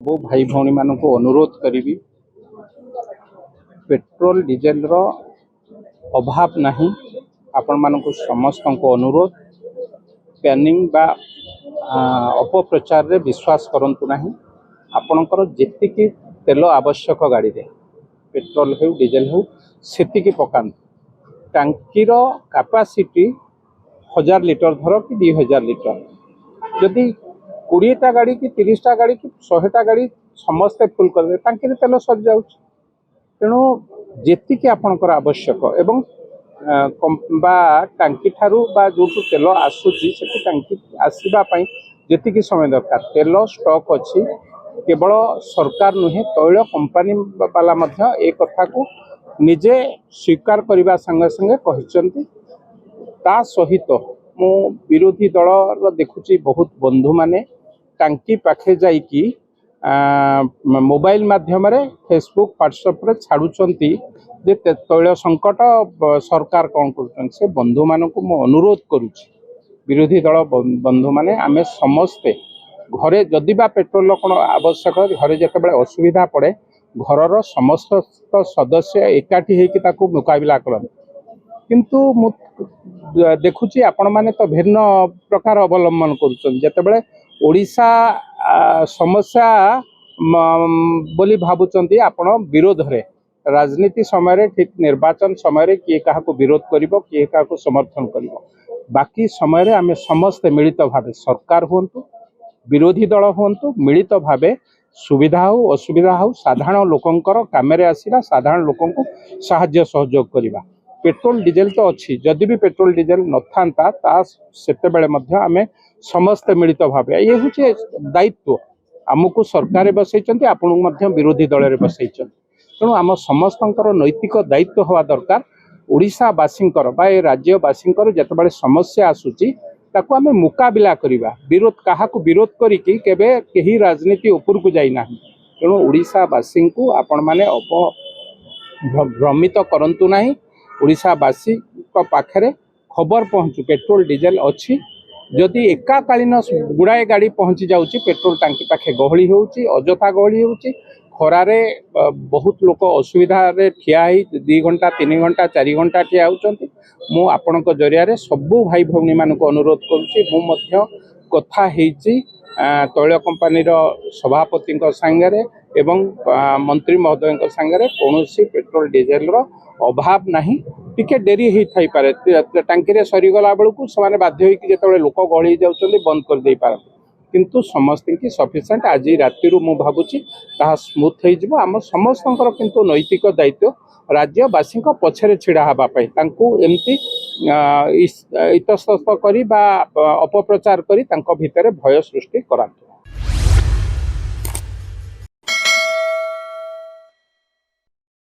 सबु भाई भौणी मानक अनुरोध करी पेट्रोल डीजेल रो अभाव नहीं। आपण मानक समस्त को अनुरोध पैनिंग बा अपप्रचार रे विश्वास करंतु नहीं। आपणकर जेतिकी तेल आवश्यक गाड़ी रे पेट्रोल हो डीजेल हो सेतिकी पकांतु। टांकीर कैपेसिटी 1000 लिटर धर कि 2000 लिटर जदि 20टा गाड़ी कि 30टा गाड़ी कि 100टा गाड़ी समस्ते फुल कर टांकी तेल सरी जाऊँ। तेणु जेतिकी आपणकर आवश्यक एवं टांकी ठारू जो तेल आसूची से टांकी आसवाई जेतिकी समय दरकार तेल स्टॉक अच्छी केवल सरकार नुहे तैल कंपनी वाला ए कथा को निजे स्वीकार करने संगे संगे कहते। ता सहित मु विरोधी दल देखुची बहुत बंधु माने टांकी पाखे जाइकी मोबाइल माध्यम फेसबुक व्हाट्सएप रे छाड़ुचंती जे तैल संकट सरकार कौन कर से बंधु मान को मु अनुरोध करुच्ची। विरोधी दल बंधु माने आमे समस्ते घरे जदि बा पेट्रोल कौन आवश्यक घरे जिते असुविधा पड़े घरर समस्त सदस्य एकाठी होकर मुकाबला करते। किंतु मु देखुची आपण माने तो भिन्न प्रकार अवलंबन करुँचे ओडिशा समस्या बोली भावुचंती आपण विरोध रे राजनीति समय ठीक निर्वाचन समय किए क्या विरोध करिवो किए क्या समर्थन करिवो। बाकी समय आमे समस्त मिलित भावे सरकार हुंतु विरोधी दल हुंतु मिलित भावे सुविधा हो असुविधा हो साधारण लोकंकर कामेरे आसीला साधारण लोकन को साहाय्य सहयोग करिबा। पेट्रोल डीजेल तो अच्छी जदि भी पेट्रोल डीजेल न था ता सेते बेले मध्य आमे समस्त मिलित भावे ये हूँ दायित्व आमको सरकार बसई आपण विरोधी दल में बसई। तेणु आम समस्त नैतिक दायित्व हवा दरकार। ओडिशावासींकर बा ए राज्यवासींकर जितेबाला समस्या आसूची ताकू आमे मुकाबिला करिबा। विरोध काहाकू विरोध करिकी केबे केही राजनीति ऊपर को जाई नाही। तेणु ओडिशावासी को आपण माने भ्रमित करंतु नाही। ओडिशावासी पाखरे खबर पहुँचू पेट्रोल डीजेल अच्छी जदि एकाकालीन गुड़ाए गाड़ी पहुँची जाऊँगी पेट्रोल टांकी पाखे गहली होउची अजथा गहली होउची खरारे बहुत लोक असुविधा रे ठिया ही 2 घंटा 3 घंटा 4 घंटा ठिया होउचंती। मु आपणक जरिया सबू भाई भौणी मानक अनुरोध करुच्ची मु मध्य कथा हेची तैल कंपनी सभापति सांगरे एवं मंत्री महोदय सांगरे कौनसी पेट्रोल डीजेल रो अभाव नहीं। टिके डेरी ही थाई पारे टांकी रे सरीगला बेलू से बाध्य होकर जो लोक गहली जाऊँच बंद कर दे पार किंतु समस्त की सफिशिएंट आज राति मु भावुची ताहा स्मूथ हो आम समस्त किंतु नैतिक दायित्व राज्यवासी पछरे छिड़ा हाँपाई एमती इतस्तत कर अपप्रचार कर भितर भय सृष्टि करा।